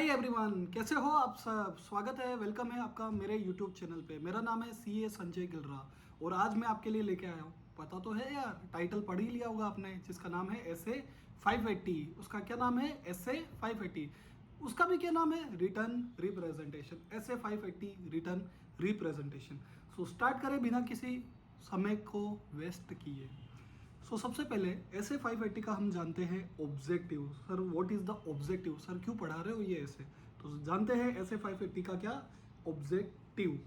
Hi everyone, कैसे हो आप सब। स्वागत है, वेलकम है आपका मेरे यूट्यूब चैनल पे। मेरा नाम है सीए संजय गिलरा और आज मैं आपके लिए लेके आया हूँ, पता तो है यार, टाइटल पढ़ ही लिया होगा आपने, जिसका नाम है एसए 580। उसका क्या नाम है? एसए 580। उसका भी क्या नाम है? Return representation. SA 580 return representation. So start करें बिना किसी समय को वेस्ट किए। सबसे पहले ऐसे 580 का हम जानते हैं objective. Sir what is the objective? Sir क्यों पढ़ा रहे हो ये ऐसे? तो जानते हैं ऐसे 580 का क्या ऑब्जेक्टिव।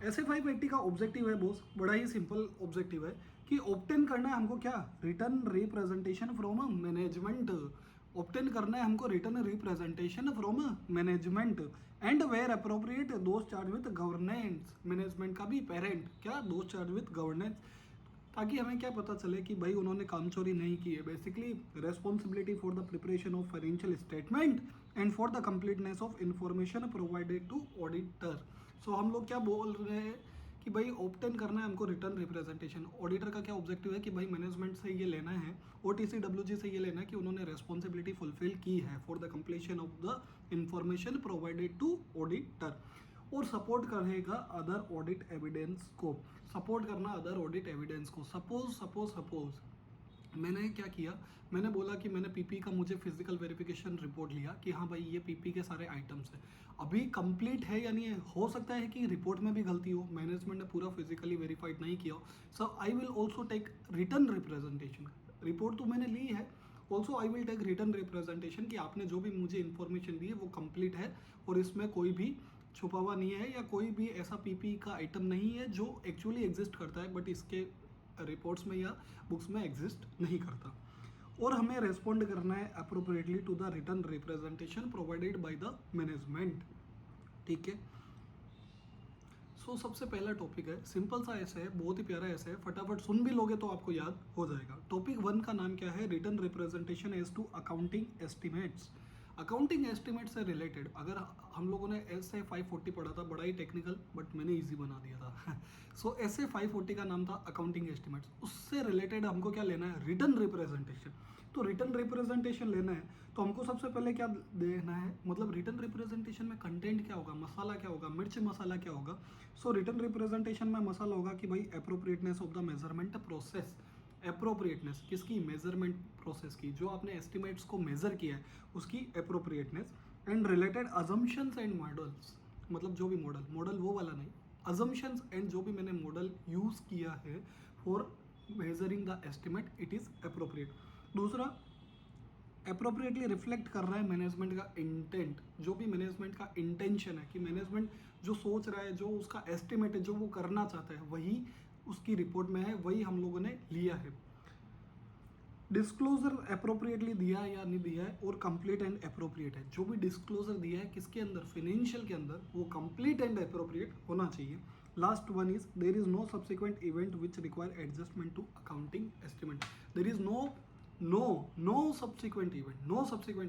ऐसे 580 का ऑब्जेक्टिव है बॉस, बड़ा ही सिंपल ऑब्जेक्टिव है कि ऑब्टेन करना है हमको क्या? Return representation from management. Obtain करना है हमको return representation from management and where appropriate those charge with governance. Management का भी पेरेंट क्या? दोज चार्ज विद गवर्नेंस, ताकि हमें क्या पता चले कि भाई उन्होंने काम चोरी नहीं की है। Basically responsibility for the preparation of financial statement and for the completeness of information provided to auditor. So हम लोग क्या बोल रहे हैं कि भाई ऑब्टेन करना है हमको रिटर्न रिप्रेजेंटेशन। ऑडिटर का क्या ऑब्जेक्टिव है कि भाई मैनेजमेंट से ये लेना है, OTCWG से ये लेना है कि उन्होंने रेस्पॉन्सिबिलिटी फुलफिल की है for the completion of the information provided to auditor. और सपोर्ट करेगा अदर ऑडिट एविडेंस को। सपोर्ट करना अदर ऑडिट एविडेंस को। सपोज मैंने क्या किया, मैंने बोला कि मैंने पीपी का मुझे फिजिकल वेरिफिकेशन रिपोर्ट लिया कि हाँ भाई ये पीपी के सारे आइटम्स हैं, अभी कंप्लीट है या नहीं है। हो सकता है कि रिपोर्ट में भी गलती हो, मैनेजमेंट ने पूरा फिजिकली वेरीफाइड नहीं किया हो। So I will also take return representation. Report तो मैंने ली है, also I will take return representation कि आपने जो भी मुझे इन्फॉर्मेशन दी है वो कंप्लीट है और इसमें कोई भी छुपा हुआ नहीं है या कोई भी ऐसा पीपी का आइटम नहीं है जो एक्चुअली एग्जिस्ट करता है बट इसके रिपोर्ट्स में या बुक्स में एग्जिस्ट नहीं करता। और हमें रेस्पॉन्ड करना है appropriately to the return representation provided by the management. ठीक है। सबसे पहला टॉपिक है, सिंपल सा ऐसे है, बहुत ही प्यारा ऐसे है, फटाफट सुन भी लोगे तो आपको याद हो जाएगा। टॉपिक 1 का नाम क्या है? Return representation as to accounting estimates. Accounting estimate से रिलेटेड अगर हम लोगों ने एस ए 540 पढ़ा था, बड़ा ही टेक्निकल बट मैंने इजी बना दिया था। एस ए 540 का नाम था अकाउंटिंग एस्टिमेट्स। उससे रिलेटेड हमको क्या लेना है? Return representation. तो रिटर्न रिप्रेजेंटेशन लेना है तो हमको सबसे पहले क्या देना है, मतलब रिटर्न रिप्रेजेंटेशन में कंटेंट क्या होगा, मसाला क्या होगा, मिर्च मसाला क्या होगा। रिटर्न रिप्रेजेंटेशन में मसाला होगा कि भाई appropriateness of the measurement process. Appropriateness किसकी? मेजरमेंट प्रोसेस की, जो आपने एस्टिमेट्स को मेजर किया है उसकी appropriateness and related assumptions and models. मतलब जो भी मॉडल वो वाला नहीं, अजम्पशंस एंड जो भी मैंने मॉडल यूज किया है for measuring the estimate, it is appropriate. दूसरा, अप्रोप्रिएटली रिफ्लेक्ट कर रहा है मैनेजमेंट का इंटेंट, जो भी मैनेजमेंट का इंटेंशन है कि मैनेजमेंट जो सोच रहा है, जो उसका एस्टिमेट है, जो वो करना चाहता है, वही उसकी रिपोर्ट में है, वही हम लोगों ने लिया है। डिस्क्लोजर अप्रोप्रिएटली दिया है या नहीं दिया है, और कंप्लीट एंड अप्रोप्रिएट है। जो भी डिस्क्लोजर दिया है किसके अंदर? फाइनेंशियल के अंदर, वो कंप्लीट एंड अप्रोप्रिएट होना चाहिए। Last one is there is no subsequent event which require adjustment to accounting estimate. There is no subsequent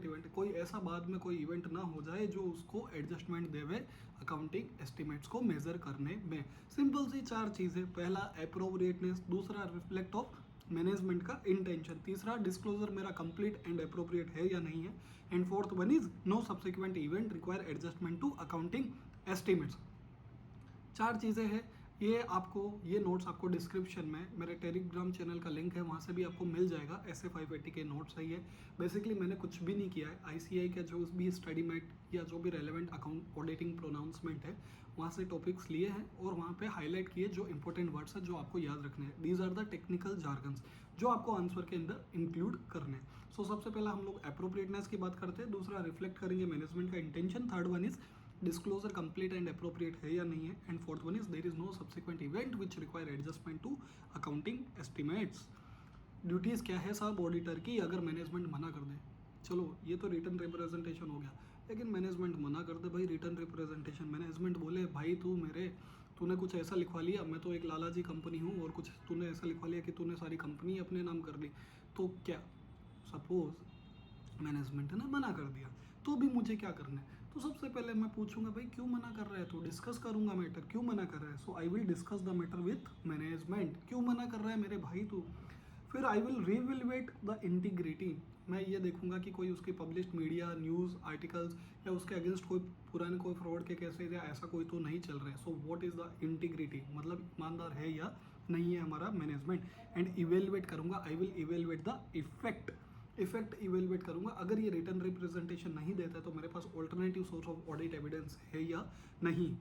event. कोई ऐसा बाद में कोई इवेंट ना हो जाए जो उसको एडजस्टमेंट देवे अकाउंटिंग एस्टिमेट्स को मेजर करने में। सिंपल सी 4 चीजें। पहला अप्रोप्रिएटनेस, दूसरा रिफ्लेक्ट ऑफ मैनेजमेंट का इंटेंशन, तीसरा डिस्क्लोजर मेरा कंप्लीट एंड अप्रोप्रिएट है या नहीं है, and fourth one is no subsequent event require adjustment to accounting estimates. 4 चीज़ें हैं। ये नोट्स आपको डिस्क्रिप्शन में मेरे टेलीग्राम चैनल का लिंक है, वहाँ से भी आपको मिल जाएगा। ऐसे 580 के नोट्स है ये। बेसिकली मैंने कुछ भी नहीं किया है, ICAI का जो भी स्टडी मेट या जो भी रेलेवेंट अकाउंट ऑडिटिंग प्रोनाउंसमेंट है वहाँ से टॉपिक्स लिए हैं और वहाँ पे हाईलाइट किए जो इंपॉर्टेंट वर्ड्स हैं जो आपको याद रखने हैं। These are the technical jargons जो आपको आंसर के अंदर इंक्लूड करने हैं। सबसे पहला हम लोग अप्रोप्रिएटनेस की बात करते हैं, दूसरा रिफ्लेक्ट करेंगे मैनेजमेंट का intention, third one is disclosure complete and appropriate है या नहीं है, and fourth one is there is no subsequent event which require adjustment to accounting estimates. Duties क्या है साहब ऑडिटर की अगर मैनेजमेंट मना कर दे? चलो ये तो रिटर्न रिप्रेजेंटेशन हो गया, लेकिन मैनेजमेंट मना कर दे भाई रिटर्न रिप्रेजेंटेशन, मैनेजमेंट बोले भाई तूने कुछ ऐसा लिखवा लिया, मैं तो एक लालाजी कंपनी हूँ और कुछ तूने ऐसा लिखवा लिया कि तूने सारी कंपनी अपने नाम कर ली, तो क्या? सपोज मैनेजमेंट ने मना कर दिया तो भी मुझे क्या करना है? तो सबसे पहले मैं पूछूंगा भाई क्यों मना कर रहा है, तो डिस्कस करूंगा मैटर, क्यों मना कर रहा है। So I will discuss the matter with management, क्यों मना कर रहा है मेरे भाई तू। फिर I will reevaluate the integrity, मैं ये देखूंगा कि कोई उसकी पब्लिश्ड मीडिया न्यूज़ आर्टिकल्स या उसके अगेंस्ट कोई पुराने कोई फ्रॉड के केसेज या ऐसा कोई तो नहीं चल रहा है। So what is the integrity, मतलब ईमानदार है या नहीं है हमारा मैनेजमेंट। एंड इवेलुएट करूंगा, I will evaluate the effect evaluate करूंगा। अगर ये रिटर्न रिप्रेजेंटेशन नहीं देता है तो मेरे पास alternative source of audit evidence है या नहीं।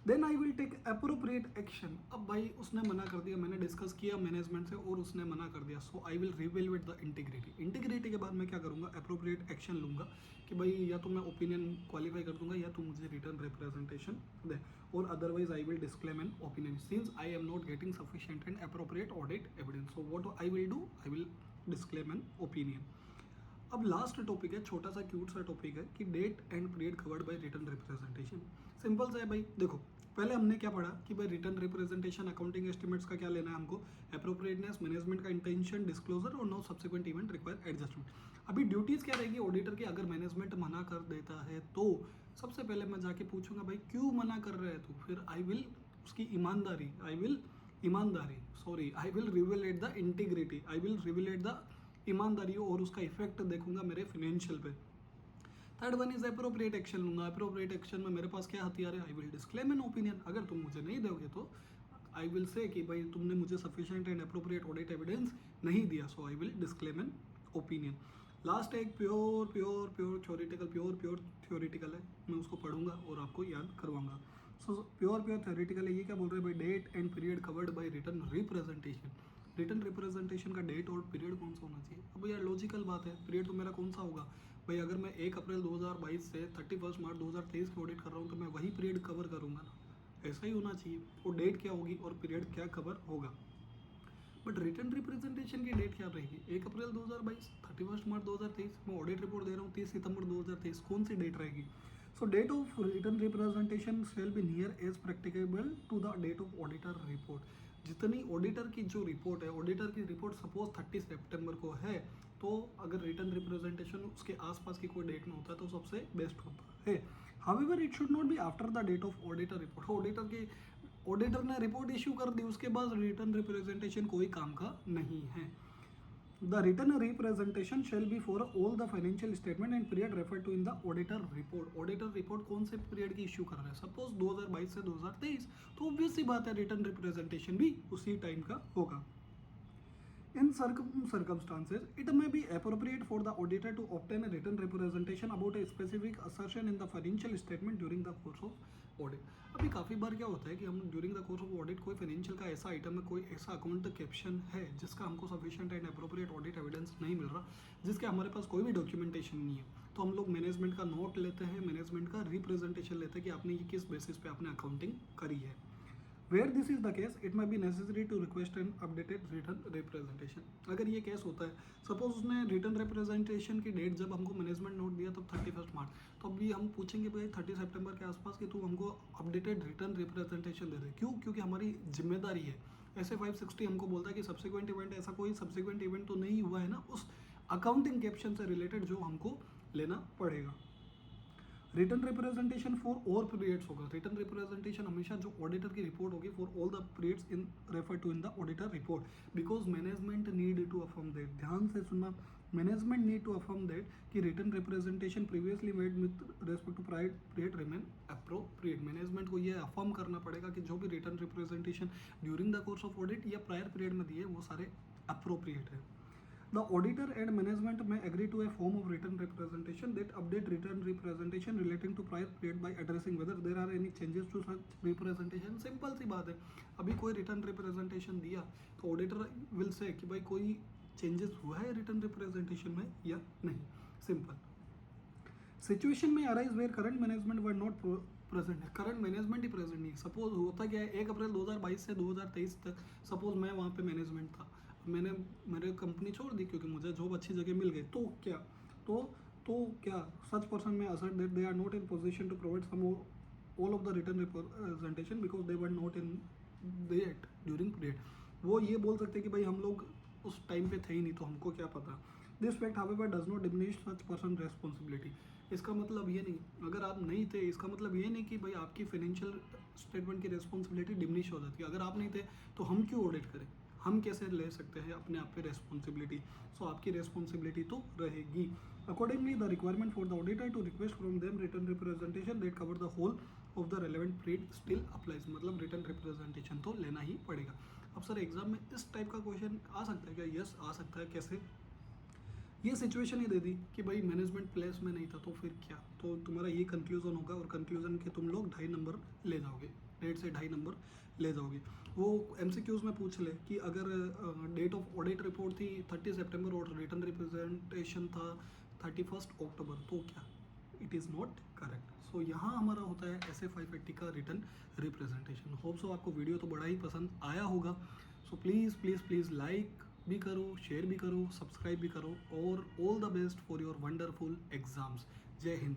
Then I will take appropriate action. अब भाई उसने मना कर दिया, मैंने डिस्कस किया मैनेजमेंट से और उसने मना कर दिया, so I will reevaluate the integrity के बाद मैं क्या करूंगा, अप्रोप्रिएट एक्शन लूंगा कि भाई या तो मैं ओपिनियन क्वालिफाई कर दूंगा या तो मुझे रिटर्न रिप्रेजेंटेशन दे, और otherwise I will disclaim an opinion since I am not getting sufficient and appropriate audit evidence. So what I will do, I will disclaim an opinion. अब लास्ट टॉपिक है, छोटा सा क्यूट सा topic है कि date and period covered by return representation. Simple सा है भाई, देखो पहले हमने क्या पढ़ा कि भाई रिटर्न रिप्रेजेंटेशन अकाउंटिंग एस्टिमेट्स का क्या लेना है हमको, अप्रोप्रिएटनेस, मैनेजमेंट का इंटेंशन, डिस्क्लोजर और no subsequent event require adjustment. अभी ड्यूटीज क्या रहेगी ऑडिटर की, अगर मैनेजमेंट मना कर देता है तो सबसे पहले मैं जाके पूछूंगा भाई क्यों मना कर रहे हैं तू, फिर आई विल उसकी I will revaluate the integrity, I will revaluate the ईमानदारी और उसका इफेक्ट देखूंगा मेरे फाइनेंशियल पे। Third one is appropriate action लूंगा। अप्रोप्रिएट एक्शन में मेरे पास क्या हथियार है, I will disclaim an opinion. अगर तुम मुझे नहीं दोगे तो आई विल से कि भाई तुमने मुझे sufficient and appropriate audit evidence नहीं दिया, so I will disclaim an opinion. Last एक प्योर थ्योरेटिकल है, मैं उसको पढ़ूंगा और आपको याद करवाऊंगा। सो प्योर थ्योरेटिकल है, ये क्या बोल रहे हैं भाई, date and period covered by return representation. Return representation का डेट और पीरियड कौन सा होना चाहिए। अब यार लॉजिकल बात है, पीरियड तो मेरा कौन सा होगा भाई, अगर मैं 1 अप्रैल 2022 से 31 मार्च 2023 की ऑडिट कर रहा हूँ तो मैं वही पीरियड कवर करूँगा ना, ऐसा ही होना चाहिए। और डेट क्या होगी और पीरियड क्या कवर होगा। बट रिटर्न रिप्रेजेंटेशन की डेट क्या रहेगी, 1 अप्रैल 2022, 31 मार्च 2023, मैं ऑडिट रिपोर्ट दे रहा हूँ 30 सितंबर 2023, कौन सी डेट रहेगी। So date of return representation shall be near as practicable to the date of auditor report. जितनी ऑडिटर की जो रिपोर्ट है, ऑडिटर की रिपोर्ट सपोज 30 सितंबर को है, तो अगर रिटर्न रिप्रेजेंटेशन उसके आसपास की कोई डेट में होता है तो सबसे बेस्ट होता है। However it should not be after the date of auditor report. Auditor ने रिपोर्ट इशू कर दी, उसके बाद रिटर्न रिप्रेजेंटेशन कोई काम का नहीं है। The return representation shall be for all the financial statement and period refer to in the auditor report. Auditor report कौन से पीरियड की इशू कर रहा है, सपोज 2022 से 2023, तो ऑब्वियस सी बात है रिटर्न रिप्रेजेंटेशन भी उसी टाइम का होगा। In circumstances, it may be appropriate for the auditor to obtain a written representation about a specific assertion in the financial statement during the course of audit. अभी काफ़ी बार क्या होता है कि हम during the course of audit कोई financial का ऐसा आइटम है, कोई ऐसा अकाउंट कैप्शन है जिसका हमको sufficient and appropriate audit evidence नहीं मिल रहा, जिसके हमारे पास कोई भी डॉक्यूमेंटेशन नहीं है, तो हम लोग मैनेजमेंट का नोट लेते हैं, मैनेजमेंट का रिप्रेजेंटेशन लेते हैं कि आपने ये किस बेसिस पे आपने अकाउंटिंग करी है। Where this is the case, it may be necessary to request an updated written representation. अगर ये केस होता है, सपोज उसने रिटर्न रिप्रेजेंटेशन की डेट जब हमको मैनेजमेंट नोट दिया तब 31 मार्च, तो अभी हम पूछेंगे भाई 30 सितंबर के आसपास कि तू हमको अपडेटेड रिटर्न रिप्रेजेंटेशन दे दे। क्यों, क्योंकि हमारी जिम्मेदारी है। ऐसे 560 हमको बोलता है कि सब्सिक्वेंट इवेंट, ऐसा कोई सब्सिक्वेंट इवेंट तो नहीं हुआ है ना उस अकाउंटिंग कैप्शन से रिलेटेड जो हमको लेना पड़ेगा। Return representation for all periods होगा। रिटर्न रिप्रेजेंटेशन हमेशा जो ऑडिटर की रिपोर्ट होगी for all the periods in refer to in the auditor report, because management need to affirm that. ध्यान से सुनना, management need to affirm that कि return representation previously made with respect to prior period remain appropriate. Management को ये affirm करना पड़ेगा कि जो भी return representation during the course of audit या प्रायर पीरियड में दिए वो सारे अप्रोप्रिएट है। The auditor and management may agree to a form of written representation that update written representation relating to prior period by addressing whether there are any changes to such representation. Simple सी बात है, अभी कोई written representation दिया तो auditor will say कि भाई कोई चेंजेस हुआ है रिटर्न रिप्रेजेंटेशन में या नहीं। सिंपल। सिचुएशन में arise where current management were not present है, करंट मैनेजमेंट ही प्रेजेंट नहीं। सपोज होता क्या है, 1 अप्रैल 2022 से 2023 तक सपोज मैं वहाँ पे मैनेजमेंट था, मैंने मेरे कंपनी छोड़ दी क्योंकि मुझे जॉब अच्छी जगह मिल गई, तो क्या सच पर्सन में assert that they are not in position to provide some all of the return representation because they were not in date during period. वो ये बोल सकते हैं कि भाई हम लोग उस टाइम पे थे ही नहीं तो हमको क्या पता। This fact however does not diminish such person responsibility. इसका मतलब ये नहीं, अगर आप नहीं थे इसका मतलब ये नहीं कि भाई आपकी फाइनेंशियल स्टेटमेंट की रेस्पॉन्सिबिलिटी डिमिनिश हो जाती है। अगर आप नहीं थे तो हम क्यों ऑडिट करें, हम कैसे ले सकते हैं अपने आप पे रेस्पॉन्सिबिलिटी। सो आपकी रेस्पॉन्सिबिलिटी तो रहेगी। Accordingly the requirement for the auditor to request from them return representation that cover the whole of the relevant period still applies, मतलब रिटर्न रिप्रेजेंटेशन तो लेना ही पड़ेगा। अब सर एग्जाम में इस टाइप का क्वेश्चन आ सकता है क्या? यस आ सकता है। कैसे? ये सिचुएशन ही दे दी कि भाई मैनेजमेंट प्लेस में नहीं था तो फिर क्या, तो तुम्हारा ये कंक्लूजन होगा और कंक्लूजन के तुम लोग 2.5 नंबर ले जाओगे, 1.5 से 2.5 नंबर ले जाओगे। वो एमसीक्यूज में पूछ ले कि अगर डेट ऑफ ऑडिट रिपोर्ट थी 30 सितंबर और रिटर्न रिप्रेजेंटेशन था 31 अक्टूबर, तो क्या? It is not correct. So यहाँ हमारा होता है ऐसे 580 का रिटर्न रिप्रेजेंटेशन। होप सो आपको वीडियो तो बड़ा ही पसंद आया होगा। So please please please like भी करो, शेयर भी करो, सब्सक्राइब भी करो, और all the best for your wonderful exams. जय हिंद।